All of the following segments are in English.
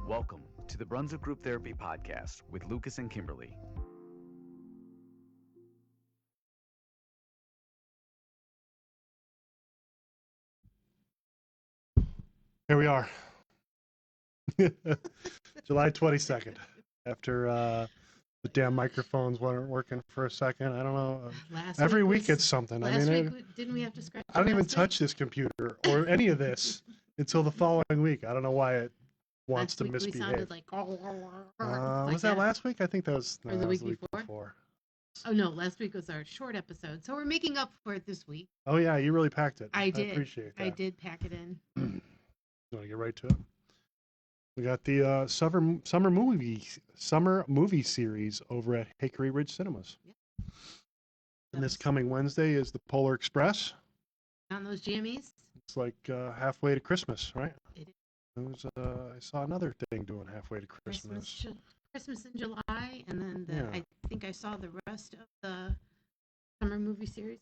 Welcome to the Brunswick Group Therapy Podcast with Lucas and Kimberly. Here we are. July 22nd. After the damn microphones weren't working for a second. I don't know. Every week it's something. Last week, didn't we have to scratch? I don't even touch this computer or any of this until the following week. I don't know why it wants to misbehave. We sounded like, was that last week? I think that was, or the week before. Oh no, last week was our short episode, so we're making up for it this week. Oh yeah, you really packed it. I did. Appreciate that. I did pack it in. You want to get right to it? We got the summer movie series over at Hickory Ridge Cinemas. Yep. And this coming Wednesday is the Polar Express. On those jammies. It's like halfway to Christmas, right? It is. I saw another thing doing halfway to Christmas. Christmas in July, and then I think I saw the rest of the summer movie series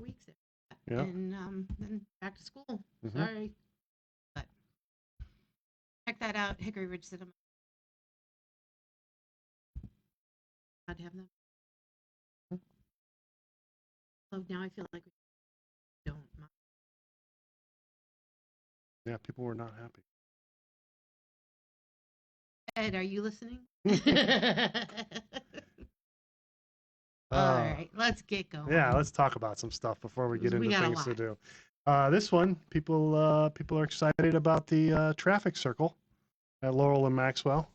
weeks after that. Yeah. And then back to school. Mm-hmm. Sorry. But check that out, Hickory Ridge Cinema. I'd have them. So now I feel like we don't mind. Yeah, people were not happy. Ed, are you listening? All right, let's get going. Yeah, let's talk about some stuff before we get into things to do. This one, people are excited about the traffic circle at Laurel and Maxwell.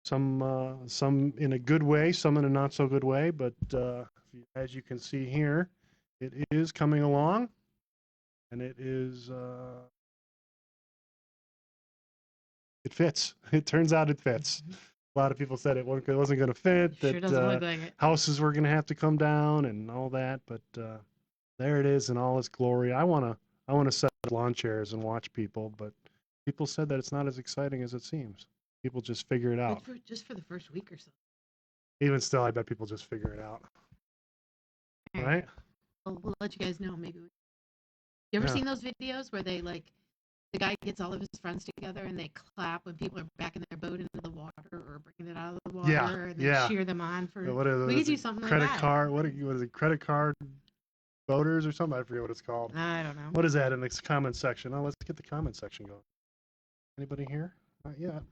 Some in a good way, some in a not so good way, but as you can see here, it is coming along, and it is. It fits. It turns out it fits. A lot of people said it wasn't going to fit, that look like it. Houses were going to have to come down and all that, but there it is in all its glory. I want to set lawn chairs and watch people, but people said that it's not as exciting as it seems. People just figure it out. Just for the first week or so. Even still, I bet people just figure it out. All right? Well, we'll let you guys know. Maybe. You ever seen those videos where they the guy gets all of his friends together and they clap when people are backing their boat into the water or bringing it out of the water, and they cheer them on for. We could do something credit like that. Card? What is it? Credit card voters or something? I forget what it's called. I don't know. What is that in the comment section? Oh, let's get the comment section going. Anybody here? Not yet.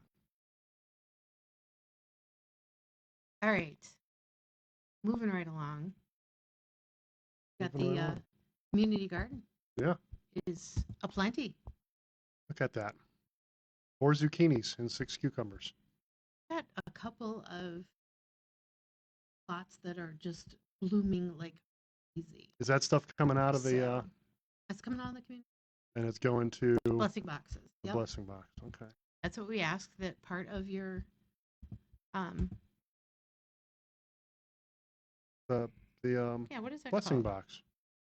All right. Moving right along. Got the community garden. Yeah. Is aplenty. Look at that. 4 zucchinis and 6 cucumbers. Got a couple of plots that are just blooming like crazy. Is that stuff coming out of the... That's coming out of the community. And it's going to... Blessing boxes. Yep. Blessing box, okay. That's what we asked, that part of your... what is that blessing called? Box.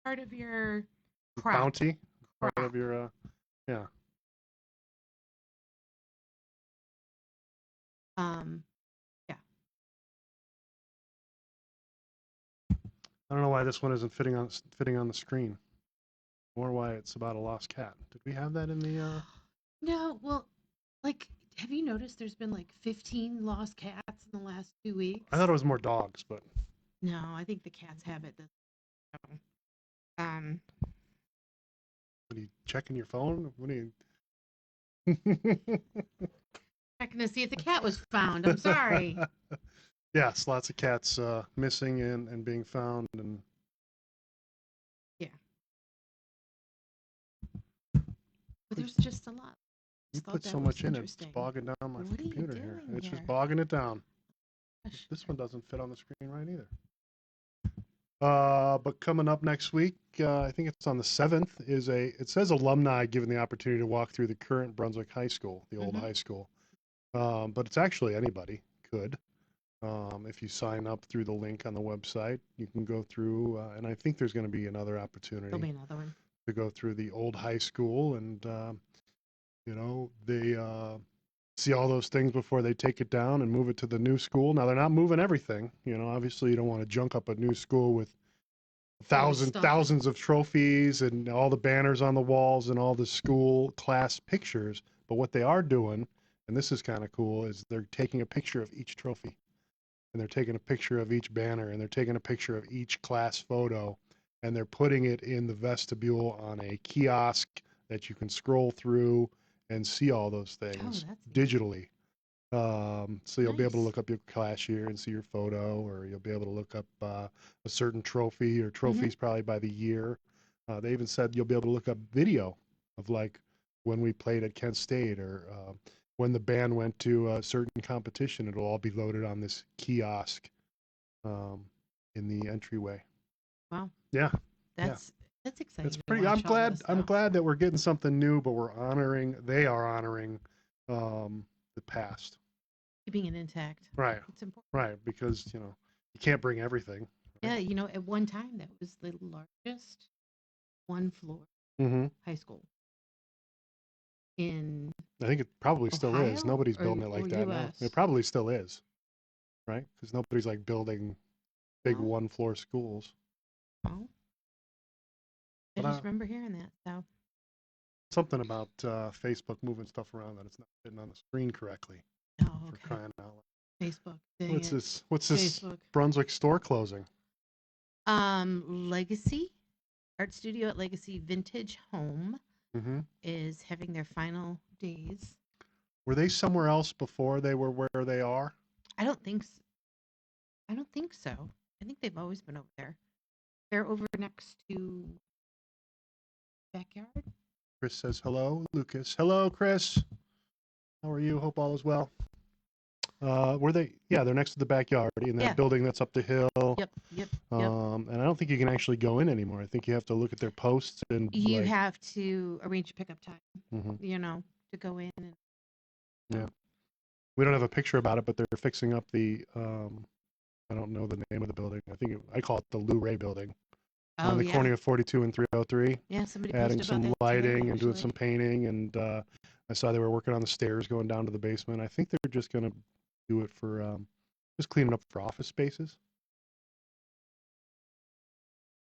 Part of your crop. Bounty. Part of your, yeah. Yeah. I don't know why this one isn't fitting on the screen, or why it's about a lost cat. Did we have that in the? No. Well, have you noticed there's been 15 lost cats in the last 2 weeks? I thought it was more dogs, but. No, I think the cats have it. What are you checking your phone? What are you? Checking to see if the cat was found. I'm sorry. Yes, lots of cats missing and being found, and. Yeah. But there's just a lot. You put so much in it, it's bogging down my computer here. It's just bogging it down. This one doesn't fit on the screen right either. But coming up next week, I think it's on the 7th, it says alumni given the opportunity to walk through the current Brunswick High School, the old high school. But it's actually anybody could. If you sign up through the link on the website, you can go through, and I think there's going to be another opportunity. There'll be another one. To go through the old high school, and, they see all those things before they take it down and move it to the new school. Now, they're not moving everything. Obviously you don't want to junk up a new school with thousands of trophies and all the banners on the walls and all the school class pictures, But what they are doing, and this is kind of cool, is they're taking a picture of each trophy, and they're taking a picture of each banner, and they're taking a picture of each class photo, and they're putting it in the vestibule on a kiosk that you can scroll through and see all those things digitally. So you'll be able to look up your class year and see your photo, or you'll be able to look up a certain trophy or trophies probably by the year. They even said you'll be able to look up video of like when we played at Kent State, or when the band went to a certain competition. It'll all be loaded on this kiosk in the entryway. Wow. Yeah. That's exciting. It's pretty. I'm glad that we're getting something new, but they are honoring the past. Keeping it intact. Right. It's important. Right, because you can't bring everything. Right? Yeah, at one time that was the largest one floor high school in. I think it probably Ohio, still is. Nobody's building it like that now. US? It probably still is, right? Because nobody's like building big one floor schools. Oh. I just remember hearing that. So. Something about Facebook moving stuff around that it's not fitting on the screen correctly. Oh, okay. For crying out loud. Facebook. What's this Brunswick store closing? Legacy Art Studio at Legacy Vintage Home is having their final days. Were they somewhere else before they were where they are? I don't think so. I think they've always been over there. They're over next to Backyard. Chris says hello. Lucas. Hello, Chris. How are you? Hope all is well. Were they? Yeah, they're next to the Backyard in that building that's up the hill. Yep. And I don't think you can actually go in anymore. I think you have to look at their posts and you have to arrange a pickup time. To go in. Yeah, we don't have a picture about it, but they're fixing up the. I don't know the name of the building. I call it the Lou Ray Building. On the corner of 42 and 303. Yeah, somebody adding posted some about that lighting today, and doing some painting, and I saw they were working on the stairs going down to the basement. I think they're just going to do it for just cleaning up for office spaces.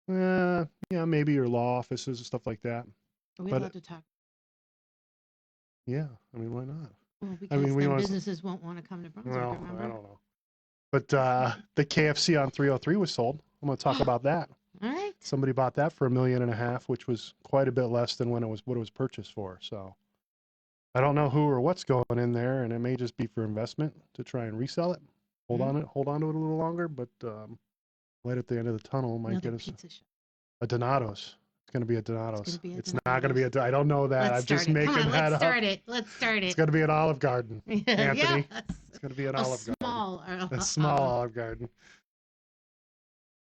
Yeah, maybe your law offices and stuff like that. Are we allowed to talk? Yeah, I mean, why not? Well, because businesses won't want to come to Brunswick, remember? I don't know. But the KFC on 303 was sold. I'm going to talk about that. All right. Somebody bought that for $1.5 million, which was quite a bit less than what it was purchased for. So I don't know who or what's going in there, and it may just be for investment to try and resell it. Hold on to it a little longer, but light at the end of the tunnel might get us a Donatos. It's going to be a Donatos. It's not going to be a. I don't know that. I'm just making that up. Let's start it. It's going to be an Olive Garden, Anthony. Yes. It's going to be an Olive Garden. A small Olive. Olive Garden.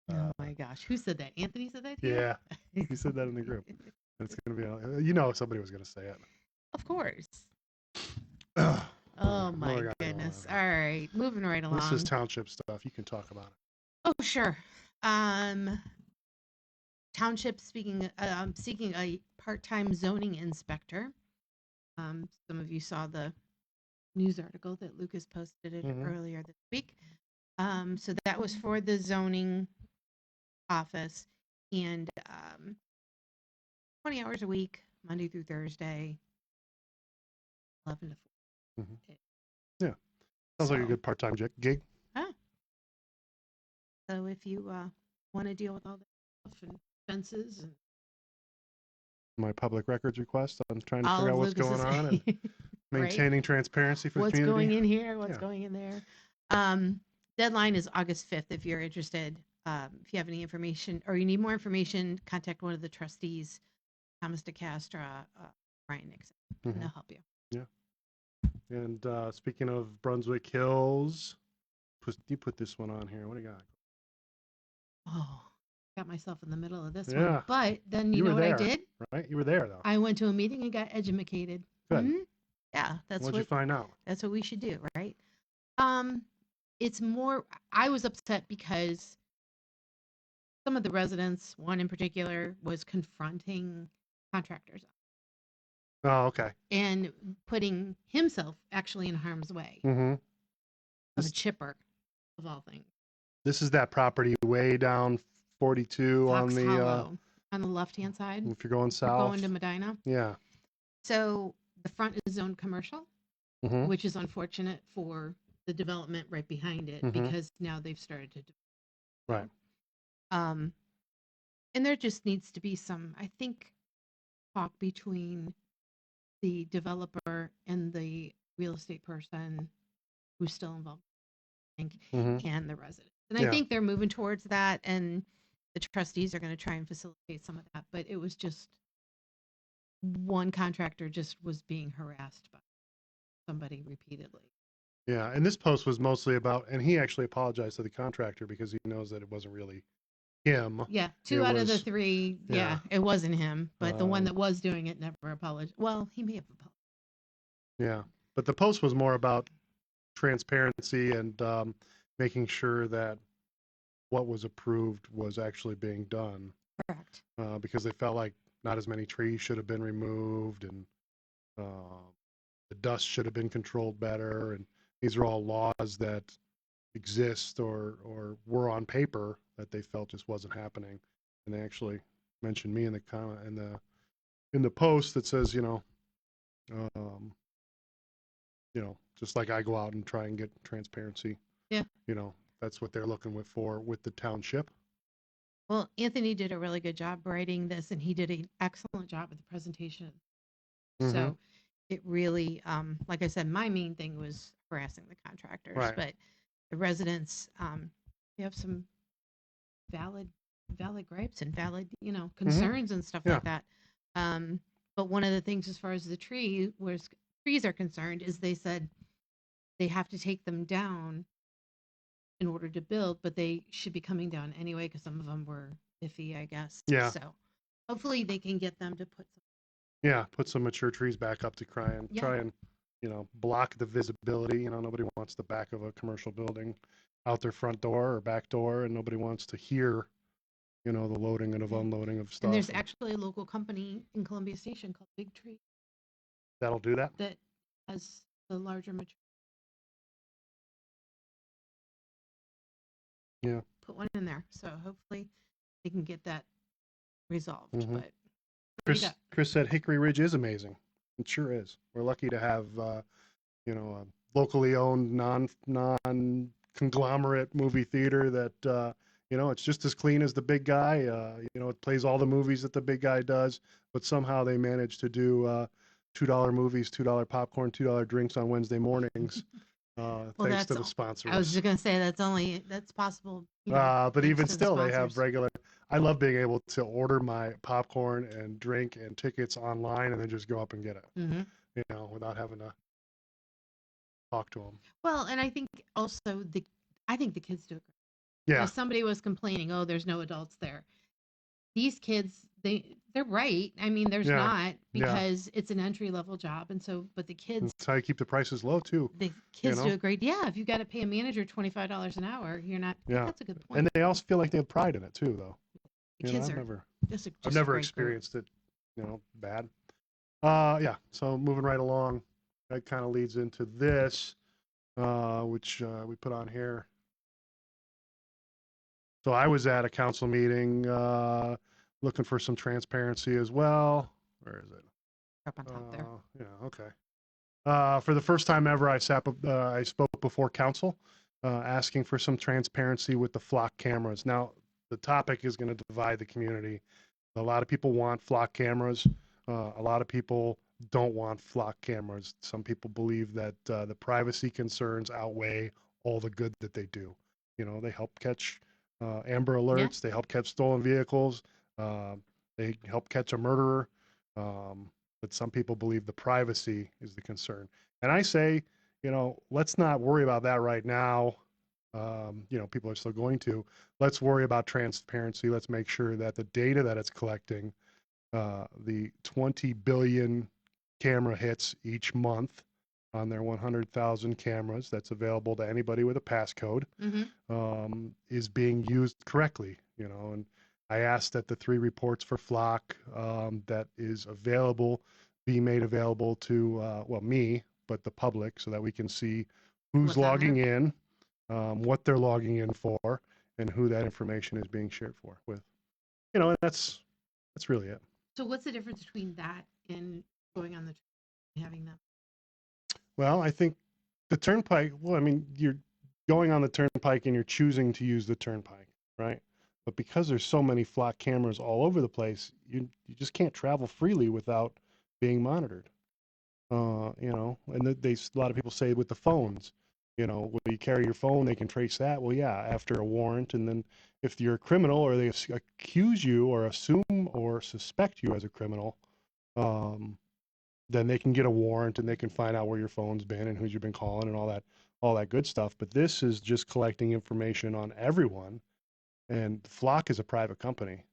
Oh my gosh, who said that? Anthony said that to you? Yeah, he said that in the group. It's going to be, somebody was going to say it. Of course. Oh my goodness. All right, moving right along. This is Township stuff. You can talk about it. Oh, sure. Township seeking a part-time zoning inspector. Some of you saw the news article that Lucas posted earlier this week. So that was for the zoning office, and 20 hours a week, Monday through Thursday, 11 to 4. Yeah, sounds like a good part-time gig. So if you want to deal with all the stuff and fences and my public records request, I'm trying to figure out what's going on and maintaining transparency for the community. What's going in here? What's going in there? Deadline is August 5th. If you're interested, if you have any information or you need more information, contact one of the trustees, Thomas DeCastra, Brian Nixon, and they'll help you. Yeah. And speaking of Brunswick Hills, you put this one on here. What do you got? Oh, got myself in the middle of this one. But then you know what I did? Right? You were there, though. I went to a meeting and got edumacated. Good. Yeah, What'd you find out? That's what we should do, right? It's more, I was upset because some of the residents, one in particular, was confronting contractors. Oh, okay. And putting himself actually in harm's way. Of a chipper, of all things. This is that property way down 42 Fox Hollow, on the left-hand side. If you're going south. You're going to Medina. Yeah. So the front is zoned commercial, Mm-hmm. which is unfortunate for the development right behind it Mm-hmm. because now they've started to. Right. Um, and there just needs to be some, I think, talk between the developer and the real estate person who's still involved, I think, Mm-hmm. and the resident. And I Yeah. think they're moving towards that, and the trustees are going to try and facilitate some of that. But it was just one contractor just was being harassed by somebody repeatedly. Yeah, and this post was mostly about, and he actually apologized to the contractor because he knows that it wasn't really him. Yeah, two It out of the was, three. Yeah, yeah. it wasn't him, but the one Um, that was doing it never apologized. Well, he may have apologized. Yeah, but the post was more about transparency and making sure that what was approved was actually being done. Correct. Because they felt like not as many trees should have been removed, and the dust should have been controlled better. And these are all laws that exist or were on paper that they felt just wasn't happening. And they actually mentioned me in the comment in the post that says, um, just like I go out and try and get transparency. Yeah. That's what they're looking for with the township. Well, Anthony did a really good job writing this, and he did an excellent job with the presentation. Mm-hmm. So it really, like I said, my main thing was harassing the contractors, Right. but the residents, they have some valid gripes and valid, concerns and stuff like that. But one of the things as far as the trees are concerned is they said they have to take them down in order to build, but they should be coming down anyway because some of them were iffy, I guess. Yeah. So hopefully they can get them to put some. Yeah, put some mature trees back up to try and block the visibility. Nobody wants the back of a commercial building out their front door or back door, and nobody wants to hear, the loading and unloading of stuff. And there's actually a local company in Columbia Station called Big Tree that'll do that. that has the larger mature. Yeah. Put one in there, so hopefully they can get that resolved. Mm-hmm. But Chris said Hickory Ridge is amazing. It sure is. We're lucky to have a locally owned non conglomerate movie theater that it's just as clean as the big guy. It plays all the movies that the big guy does, but somehow they manage to do $2 movies, $2 popcorn, $2 drinks on Wednesday mornings. Thanks to the sponsors. I was just gonna say that's possible. But even still, they have regular. I love being able to order my popcorn and drink and tickets online and then just go up and get it. Mm-hmm. Without having to talk to them. Well, and I think also I think the kids do it. Yeah. If somebody was complaining, oh, there's no adults there. These kids, they're right. I mean, there's not because it's an entry level job, and so but the kids. That's how you keep the prices low too. The kids do a great. Yeah, if you got to pay a manager $25 an hour, you're not. Yeah, that's a good point. And they also feel like they have pride in it too, though. Kids I've never experienced it, bad. Yeah. So moving right along, that kind of leads into this, which we put on here. So I was at a council meeting looking for some transparency as well. Where is it? Up on top there. Yeah. Okay. For the first time ever, I spoke before council, asking for some transparency with the flock cameras. Now, the topic is going to divide the community. A lot of people want flock cameras. A lot of people don't want flock cameras. Some people believe that the privacy concerns outweigh all the good that they do. They help catch Amber Alerts. They help catch stolen vehicles. They help catch a murderer. But some people believe the privacy is the concern. And I say, let's not worry about that right now. People are still going to. Let's worry about transparency. Let's make sure that the data that it's collecting, the 20 billion camera hits each month on their 100,000 cameras that's available to anybody with a passcode, is being used correctly. And I asked that the 3 reports for flock that is available be made available to, me, but the public, so that we can see who's logging in, what they're logging in for, and who that information is being shared with. And that's really it. So what's the difference between that and going on the having them. Well, I think the turnpike, well, I mean, you're going on the turnpike and you're choosing to use the turnpike, right? But because there's so many flock cameras all over the place, you just can't travel freely without being monitored. And a lot of people say with the phones, will you carry your phone? They can trace that. Well, yeah, after a warrant. And then if you're a criminal or they accuse you or assume or suspect you as a criminal, then they can get a warrant and they can find out where your phone's been and who you've been calling and all that good stuff. But this is just collecting information on everyone. And Flock is a private company.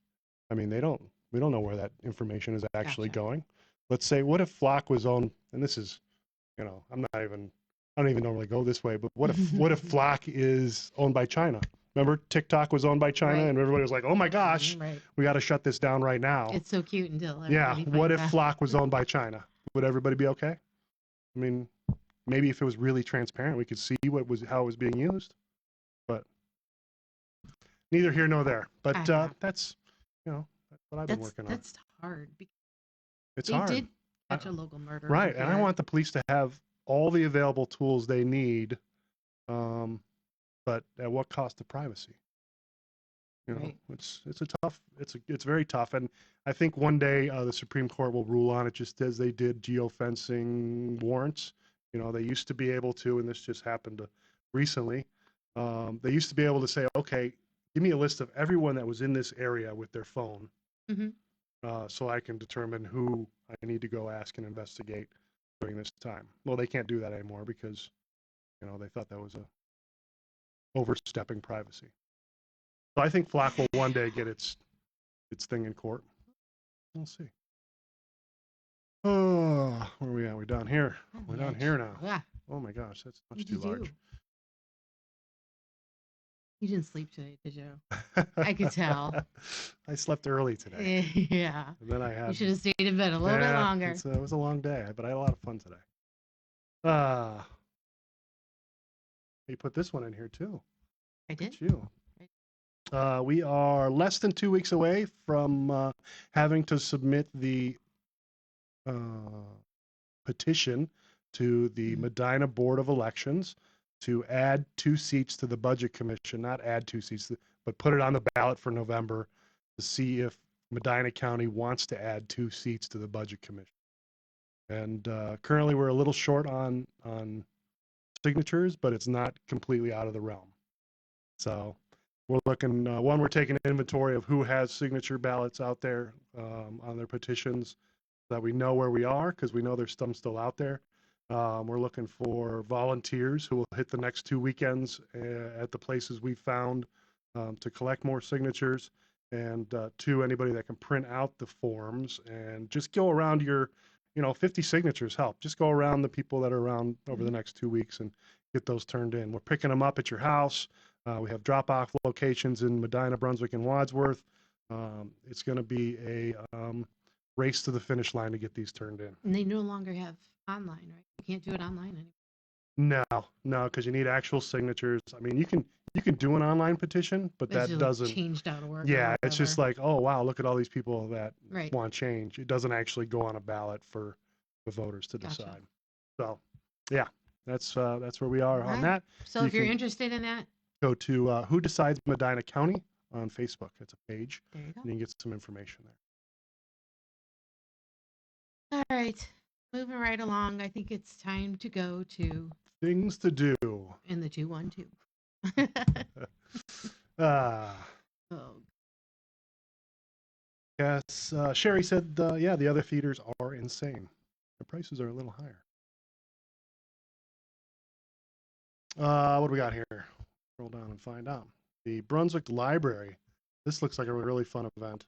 I mean, we don't know where that information is actually going. Let's say, what if Flock was owned, and this is, I don't even normally go this way, but what if Flock is owned by China? Remember TikTok was owned by China and everybody was like, oh my gosh, we got to shut this down right now. It's so cute until what if Flock was owned by China? Would everybody be okay? I mean, maybe if it was really transparent, we could see how it was being used, but neither here nor there. But that's what I've been working on. That's hard. It's hard. They did catch a local murderer. Right, and I want the police to have all the available tools they need, but at what cost to privacy? It's very tough, and I think one day the Supreme Court will rule on it, just as they did geofencing warrants. They used to be able to, and this just happened recently. They used to be able to say, okay, give me a list of everyone that was in this area with their phone, so I can determine who I need to go ask and investigate during this time. Well, they can't do that anymore because, they thought that was overstepping privacy. So I think Flock will one day get its thing in court. We'll see. Oh, where are we at? We're down here. We're down here now. Yeah. Oh my gosh, that's much too large. You didn't sleep today, did you? I could tell. I slept early today. Yeah. And then you should have stayed in bed a little bit longer. It was a long day, but I had a lot of fun today. You put this one in here too. I did. You. We are less than 2 weeks away from having to submit the petition to the Medina Board of Elections to add 2 seats to the Budget Commission, not add 2 seats, but put it on the ballot for November to see if Medina County wants to add 2 seats to the Budget Commission. And currently we're a little short on signatures, but it's not completely out of the realm. So we're looking, we're taking inventory of who has signature ballots out there on their petitions so that we know where we are, because we know there's some still out there. We're looking for volunteers who will hit the next 2 weekends at the places we found to collect more signatures, and 2, anybody that can print out the forms and just go around your, 50 signatures help. Just go around the people that are around over the next 2 weeks and get those turned in. We're picking them up at your house. We have drop-off locations in Medina, Brunswick, and Wadsworth. It's going to be a race to the finish line to get these turned in. And they no longer have online, right? You can't do it online anymore. No, because you need actual signatures. I mean, you can do an online petition, but that doesn't changed out of work. Yeah, it's just like, oh wow, look at all these people that want change. It doesn't actually go on a ballot for the voters to decide. So, yeah, that's where we are on that. So if you're interested in that, go to Who Decides Medina County on Facebook. It's a page. There you go. And you can get some information there. All right. Moving right along, I think it's time to go to things to do in the 212. Yes, Sherry said, the other theaters are insane. The prices are a little higher. What do we got here? Scroll down and find out. The Brunswick Library. This looks like a really fun event.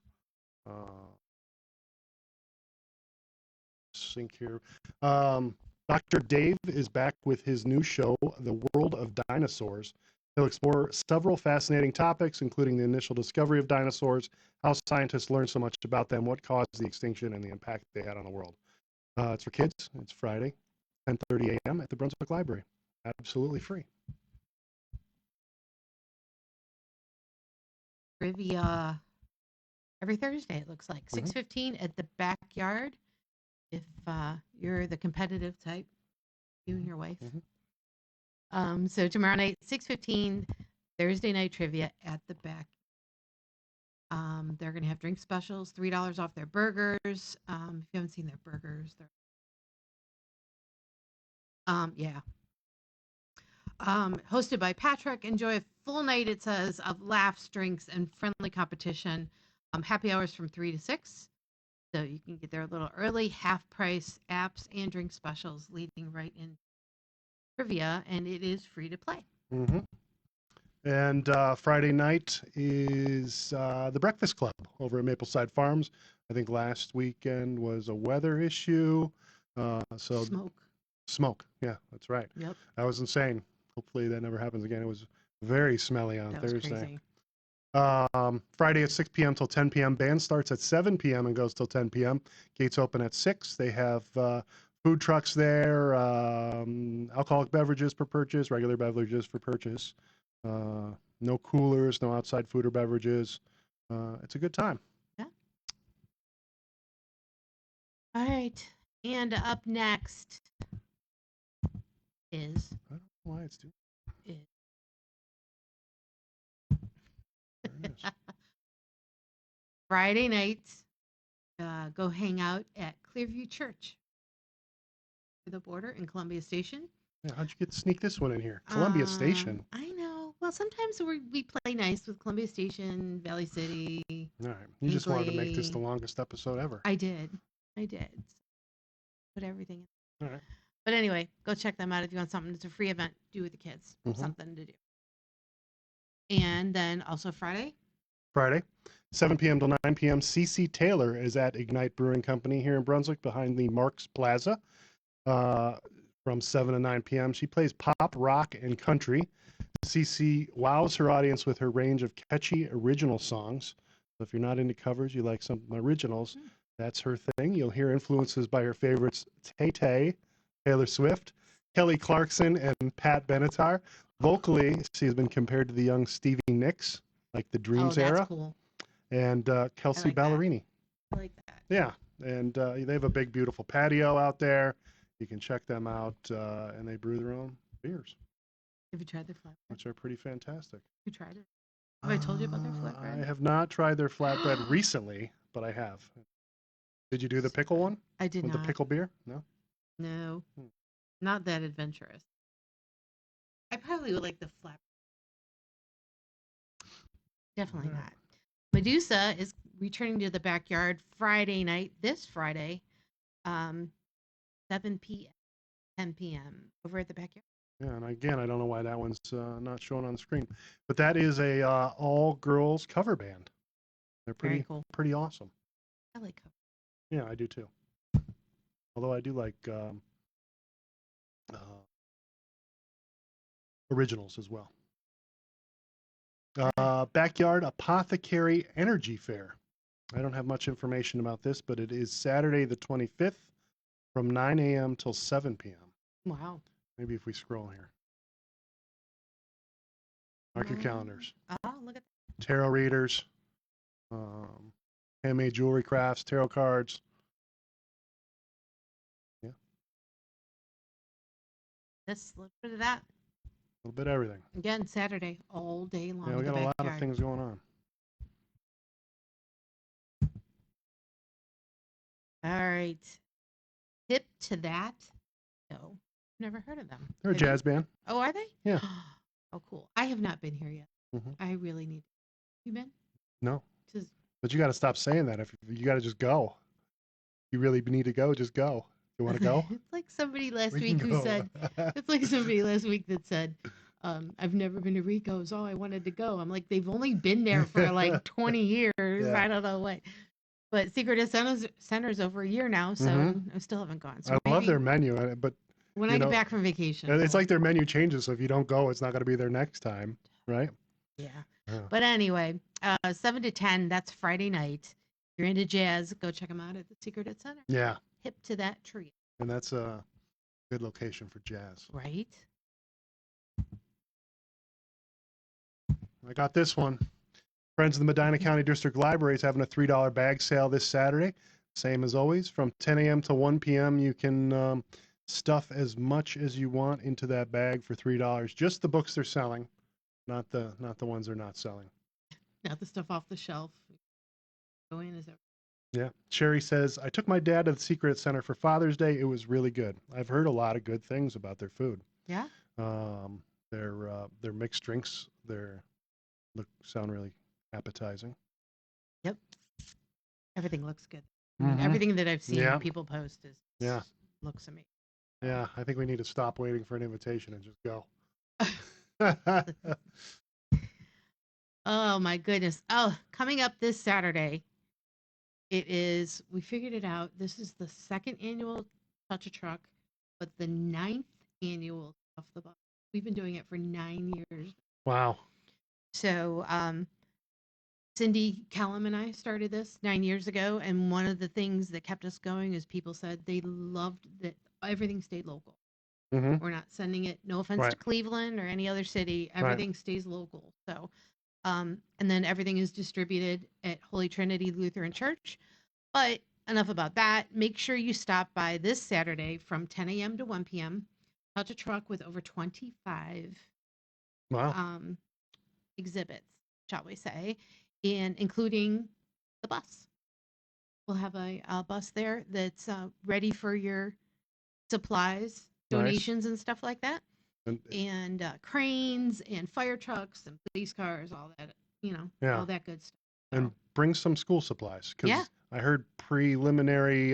Sync here. Dr. Dave is back with his new show, The World of Dinosaurs. He'll explore several fascinating topics, including the initial discovery of dinosaurs, how scientists learned so much about them, what caused the extinction, and the impact they had on the world. It's for kids. It's Friday, 10:30 a.m. at the Brunswick Library. Absolutely free. Trivia every Thursday, it looks like. 6:15 at the backyard. if you're the competitive type, you and your wife. So tomorrow night, 6:15, Thursday night trivia at the back. They're going to have drink specials, $3 off their burgers. If you haven't seen their burgers, they're yeah. Hosted by BackTrack. Enjoy a full night, it says, of laughs, drinks, and friendly competition. Happy hours from 3 to 6. So you can get there a little early, half price apps and drink specials leading right in trivia, and it is free to play. And Friday night is the Breakfast Club over at Mapleside Farms. I think last weekend was a weather issue. So Smoke. Yeah, that's right. Yep. That was insane. Hopefully that never happens again. It was very smelly on Thursday. Friday at 6 p.m. till 10 p.m. Band starts at 7 p.m. and goes till 10 p.m. Gates open at 6. They have food trucks there, alcoholic beverages for purchase, regular beverages for purchase. No coolers, no outside food or beverages. It's a good time. Yeah. All right. And up next is... I don't know why it's doing it. Friday nights, go hang out at Clearview Church. The border in Columbia Station. Yeah, how'd you sneak this one in here? Columbia Station. I know. Well, sometimes we play nice with Columbia Station, Valley City. All right. You just wanted to make this the longest episode ever. I did. Put everything in. All right. But anyway, go check them out if you want something. It's a free event. Do with the kids. Something to do. And then also Friday, 7 p.m. to 9 p.m. Ceci Taylor is at Ignite Brewing Company here in Brunswick behind the Marks Plaza from 7 to 9 p.m. She plays pop, rock, and country. Ceci wows her audience with her range of catchy original songs. So if you're not into covers, you like some originals, that's her thing. You'll hear influences by her favorites Tay-Tay, Taylor Swift, Kelly Clarkson, and Pat Benatar. Vocally, she has been compared to the young Stevie Nicks, like the Dreams era. Cool. And Kelsey Ballerini. I like that. Yeah, and they have a big, beautiful patio out there. You can check them out, and they brew their own beers. Have you tried their flatbread? Which are pretty fantastic. You tried it? Have I told you about their flatbread? I have not tried their flatbread recently, but I have. Did you do the pickle one? I did not. The pickle beer? No? No. Not that adventurous. I probably would like the flatbread. Definitely not. Medusa is returning to the backyard Friday night, this Friday, 7 p.m., 10 p.m. over at the backyard. Yeah, and again, I don't know why that one's not shown on the screen, but that is a all-girls cover band. They're pretty cool. Pretty awesome. I like cover. Yeah, I do too. Although I do like originals as well. Backyard Apothecary Energy Fair. I don't have much information about this, but it is Saturday the 25th from 9 a.m. till 7 p.m. Wow. Maybe if we scroll here. Mark your calendars. Oh, look at that. Tarot readers, handmade jewelry crafts, tarot cards. Yeah. Let's look at that. A little bit of everything. Again, Saturday, all day long. Yeah, we got a lot of things going on. All right. Hip to that. No, never heard of them. They're a jazz band. Oh, are they? Yeah. Oh, cool. I have not been here yet. Mm-hmm. I really need. You been? No. Just... But you got to stop saying that. If you got to just go. You really need to go. Just go. You want to go? It's like somebody last week who said. It's like somebody last week that said, "I've never been to Rico's. Oh, I wanted to go." I'm like, they've only been there for like 20 years. Yeah. I don't know what. But Secret Center's over a year now, so I still haven't gone. So I love their menu, but when I get back from vacation, it's like their menu changes. So if you don't go, it's not going to be there next time, right? Yeah. But anyway, 7 to 10. That's Friday night. If you're into jazz, go check them out at the Secret Center. Yeah. Hip to that tree. And that's a good location for jazz. Right. I got this one. Friends of the Medina County District Library is having a $3 bag sale this Saturday. Same as always, from 10 a.m. to 1 p.m. You can stuff as much as you want into that bag for $3. Just the books they're selling, not the ones they're not selling. Not the stuff off the shelf. Go in as Yeah. Sherry says, I took my dad to the Secret Center for Father's Day. It was really good. I've heard a lot of good things about their food. Yeah. Their mixed drinks, sound really appetizing. Yep. Everything looks good. I mean, everything that I've seen people post looks amazing. Yeah, I think we need to stop waiting for an invitation and just go. Oh my goodness. Oh, coming up this Saturday. We figured it out. This is the second annual Touch a Truck, but the 9th annual Off the Bus. We've been doing it for 9 years. Wow. So, Cindy Callum and I started this 9 years ago, and one of the things that kept us going is people said they loved that everything stayed local. Mm-hmm. We're not sending it, no offense to Cleveland or any other city, everything stays local. So, and then everything is distributed at Holy Trinity Lutheran Church. But enough about that. Make sure you stop by this Saturday from 10 a.m. to 1 p.m. Touch a truck with over 25 exhibits, shall we say, and including the bus. We'll have a bus there that's ready for your supplies, donations, and stuff like that. And cranes and fire trucks and police cars, all that, all that good stuff. So. And bring some school supplies, because I heard preliminary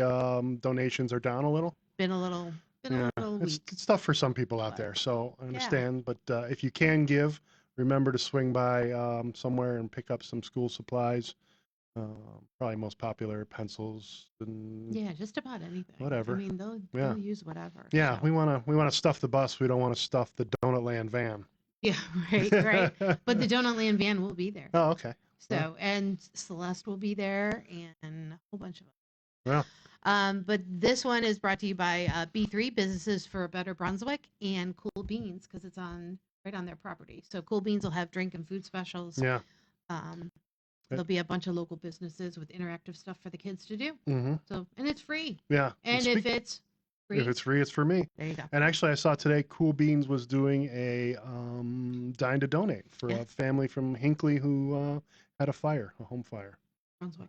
donations are down a little. Been a little weak. It's tough for some people out there, so I understand. But if you can give, remember to swing by somewhere and pick up some school supplies. Probably most popular pencils and just about anything. Whatever. I mean, they'll use whatever. Yeah, so. we want to stuff the bus. We don't want to stuff the Donut Land van. Yeah, right. But the Donut Land van will be there. Oh, okay. So and Celeste will be there and a whole bunch of them. Yeah. But this one is brought to you by B3 Businesses for a Better Brunswick and Cool Beans because it's right on their property. So Cool Beans will have drink and food specials. Yeah. There'll be a bunch of local businesses with interactive stuff for the kids to do. Mm-hmm. So and it's free. Yeah. And if it's free, it's for me. There you go. And actually, I saw today Cool Beans was doing a Dine to Donate for a family from Hinckley who had a home fire. Brunswick.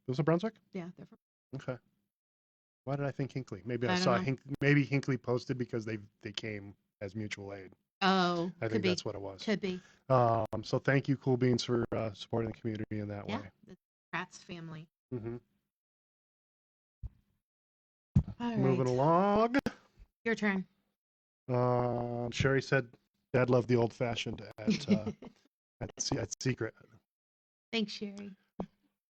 Was it Brunswick? Yeah, they're from. Okay. Why did I think Hinckley? Maybe I saw know. Maybe Hinckley posted because they came as much aid. Oh, I think that's what it was. Could be. So thank you, Cool Beans, for supporting the community in that way. Yeah, the Pratt's family. Mm-hmm. All right. Moving along. Your turn. Sherry said, "Dad loved the old fashioned at Secret." Thanks, Sherry.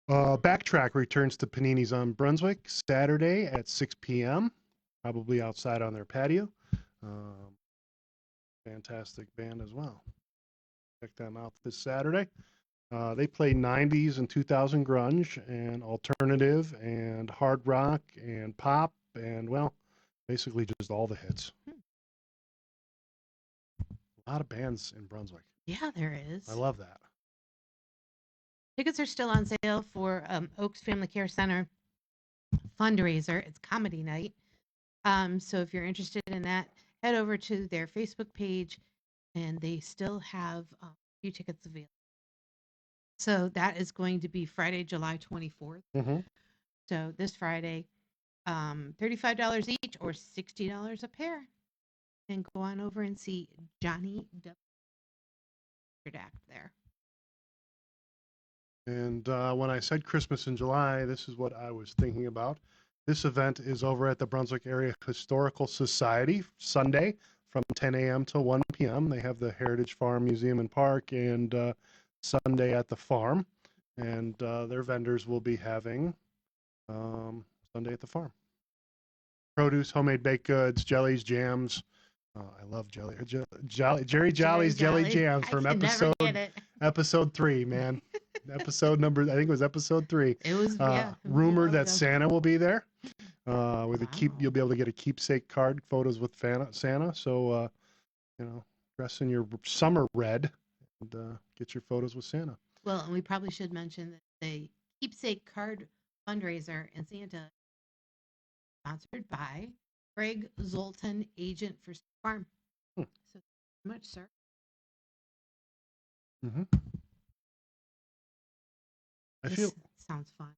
BackTrack returns to Panini's on Brunswick Saturday at 6 p.m. Probably outside on their patio. Fantastic band as well. Check them out this Saturday. They play 90s and 2000 grunge and alternative and hard rock and pop and, well, basically just all the hits. A lot of bands in Brunswick. Yeah, there is. I love that. Tickets are still on sale for Oaks Family Care Center fundraiser. It's comedy night. So if you're interested in that, head over to their Facebook page, and they still have a few tickets available. So that is going to be Friday, July 24th. Mm-hmm. So this Friday, $35 each or $60 a pair. And go on over and see Johnny W. Act there. And when I said Christmas in July, this is what I was thinking about. This event is over at the Brunswick Area Historical Society, Sunday from 10 a.m. to 1 p.m. They have the Heritage Farm Museum and Park and Sunday at the farm. And their vendors will be having Sunday at the farm. Produce, homemade baked goods, jellies, jams. I love Jerry Jolly's Jelly Jams from episode 3, man. Episode number, I think it was episode 3. It was rumored that Santa will be there. You'll be able to get a keepsake card, photos with Santa. So, dress in your summer red and get your photos with Santa. Well, and we probably should mention that the keepsake card Fundraiser and Santa, sponsored by Craig Zoltan, agent for State Farm. Hmm. So, thank you very much, sir. Mm-hmm. This sounds fun.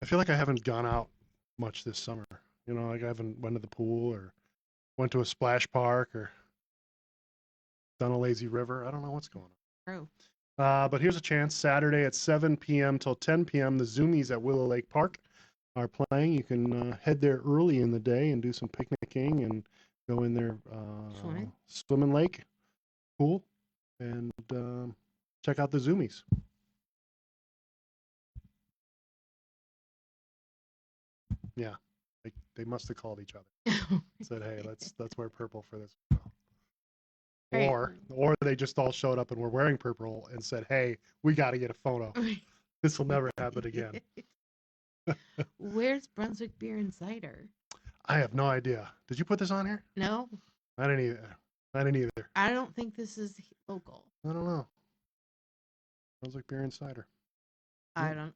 I feel like I haven't gone out much this summer. You know, like I haven't went to the pool or went to a splash park or done a lazy river. I don't know what's going on. True. But here's a chance. Saturday at 7 p.m. till 10 p.m., the Zoomies at Willow Lake Park are playing. You can head there early in the day and do some picnicking and go in their swimming lake pool and check out the Zoomies. Yeah, they must have called each other. Said, "Hey, let's wear purple for this." Right. Or they just all showed up and were wearing purple and said, "Hey, we got to get a photo. This will never happen again." Where's Brunswick Beer and Cider? I have no idea. Did you put this on here? No. I didn't either. I don't think this is local. I don't know. Brunswick Beer and Cider. I don't.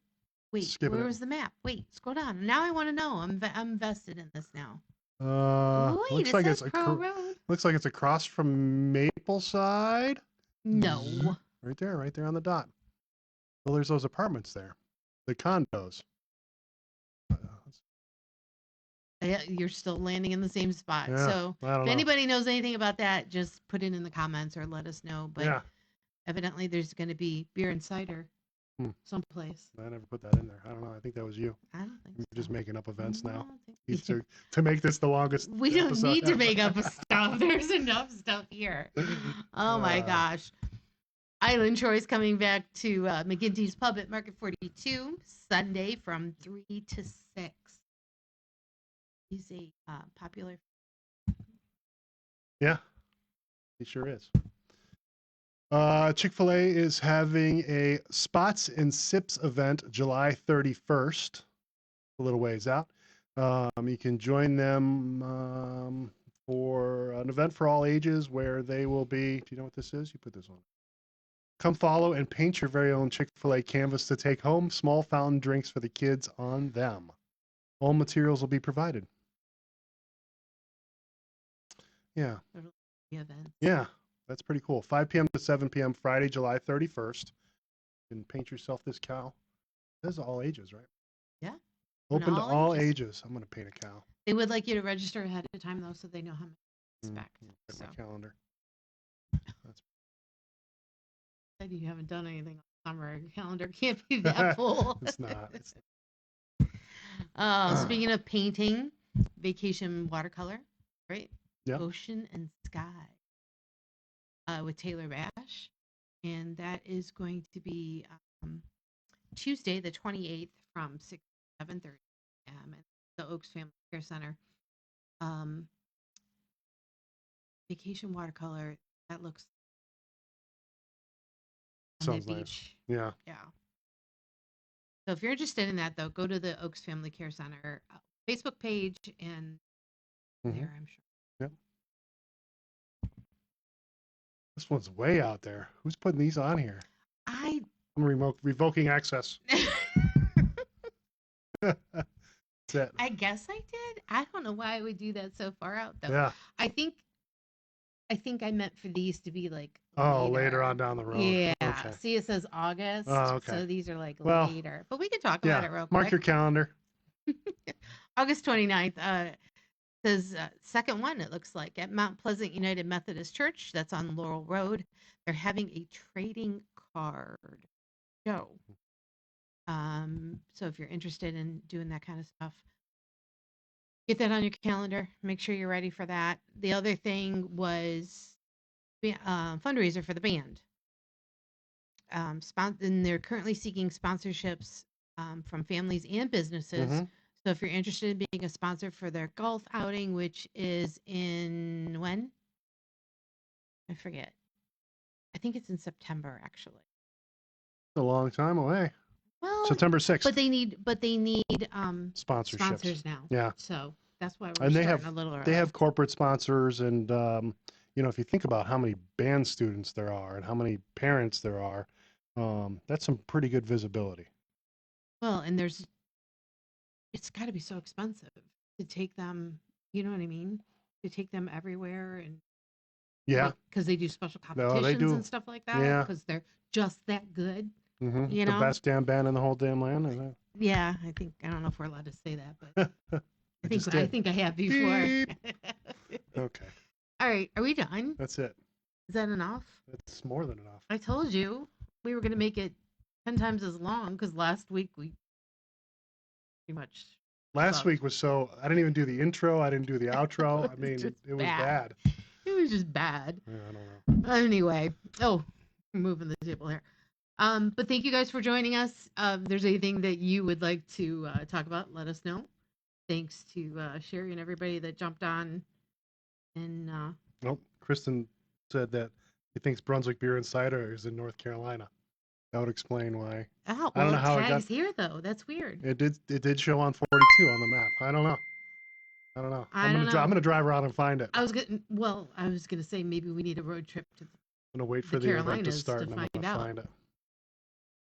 Wait, where was the map? Wait, scroll down. Now I want to know. I'm vested in this now. Looks like it's across from Mapleside. No. Right there on the dot. Well, there's those apartments there, the condos. Yeah, you're still landing in the same spot. Yeah, So if anybody knows anything about that, just put it in the comments or let us know. But evidently there's going to be beer and cider someplace. I never put that in there. I don't know. I think that was you. I don't think You're just making up events now. So. To make this the longest. We don't need to make up stuff. There's enough stuff here. Oh my gosh. Island Shore is coming back to McGinty's Pub at Market 42 Sunday from 3 to 6. He's a popular. Yeah, he sure is. Chick-fil-A is having a Spots and Sips event July 31st, a little ways out. You can join them for an event for all ages where they will be, do you know what this is? You put this on. Come follow and paint your very own Chick-fil-A canvas to take home. Small fountain drinks for the kids on them. All materials will be provided. Yeah. Yeah, that's pretty cool. 5 p.m. to 7 p.m. Friday, July 31st. You can paint yourself this cow. This is all ages, right? Yeah. Open to all ages. I'm going to paint a cow. They would like you to register ahead of time, though, so they know how much to expect. Get my calendar. That's... You haven't done anything all summer. Your calendar can't be that full. It's not. Speaking of painting, Vacation Watercolor, right? Yep. Ocean and Sky with Taylor Bash. And that is going to be Tuesday, the 28th from 6 to 7:30 p.m. at the Oaks Family Care Center. Vacation Watercolor, that looks sounds nice. Yeah. Yeah. So if you're interested in that, though, go to the Oaks Family Care Center Facebook page and there, I'm sure. Yep. This one's way out there. Who's putting these on here? I'm revoking access. That's it. I guess I did. I don't know why I would do that so far out, though. Yeah. I think I meant for these to be like later on down the road. Yeah. Okay. See, it says August. Oh, okay. So these are like later. But we can talk about it real quick. Mark your calendar. August 29th. Says second one, it looks like, at Mount Pleasant United Methodist Church. That's on Laurel Road. They're having a trading card show. So if you're interested in doing that kind of stuff, get that on your calendar. Make sure you're ready for that. The other thing was fundraiser for the band. And they're currently seeking sponsorships from families and businesses. So if you're interested in being a sponsor for their golf outing, which is in when? I forget. I think it's in September, actually. It's a long time away. Well, September 6th. But they need sponsorships. Sponsors now. Yeah. So that's why we're starting a little early. They have corporate sponsors, and if you think about how many band students there are and how many parents there are, that's some pretty good visibility. Well, and there's it's got to be so expensive to take them. You know what I mean? To take them everywhere and Yeah, because they do special no, they competitions do. and stuff like that. Yeah. Because they're just that good. Mm-hmm. You The know? best damn band in the whole damn land. Is that? Yeah, I don't know if we're allowed to say that, but I I think I have before. Okay, All right, are we done? that's it. Is that enough? That's more than enough. I told you we were going to make it 10 times as long because last week we pretty much. Last week was so. I didn't even do the intro. I didn't do the outro. I mean, it was bad. It was just bad. Yeah, I don't know. Anyway, we're moving the table here. But thank you guys for joining us. If there's anything that you would like to talk about, let us know. Thanks to Sherry and everybody that jumped on. And Nope. Kristen said that he thinks Brunswick Beer and Cider is in North Carolina. That would explain why. well, I don't know how it got here though. That's weird. It did show on 42 on the map. I don't know. I'm gonna drive around and find it. I was gonna say maybe we need a road trip to. I'm gonna wait for the event to start and I'm gonna find it.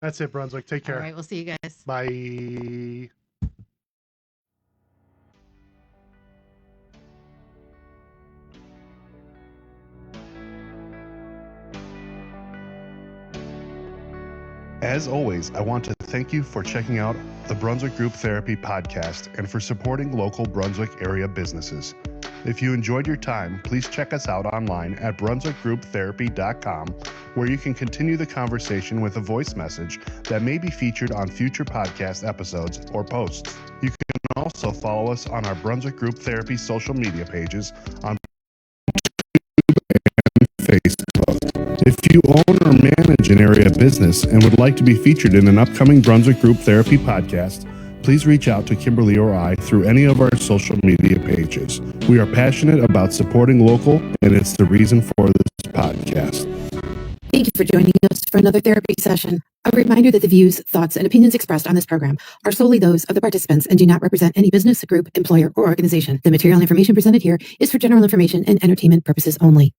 That's it, Brunswick. Take care. All right, we'll see you guys. Bye. As always, I want to thank you for checking out the Brunswick Group Therapy podcast and for supporting local Brunswick area businesses. If you enjoyed your time, please check us out online at brunswickgrouptherapy.com, where you can continue the conversation with a voice message that may be featured on future podcast episodes or posts. You can also follow us on our Brunswick Group Therapy social media pages on Facebook. If you own or manage an area business and would like to be featured in an upcoming Brunswick Group Therapy podcast, please reach out to Kimberly or I through any of our social media pages. We are passionate about supporting local, and it's the reason for this podcast. Thank you for joining us for another therapy session. A reminder that the views, thoughts, and opinions expressed on this program are solely those of the participants and do not represent any business, group, employer, or organization. The material information presented here is for general information and entertainment purposes only.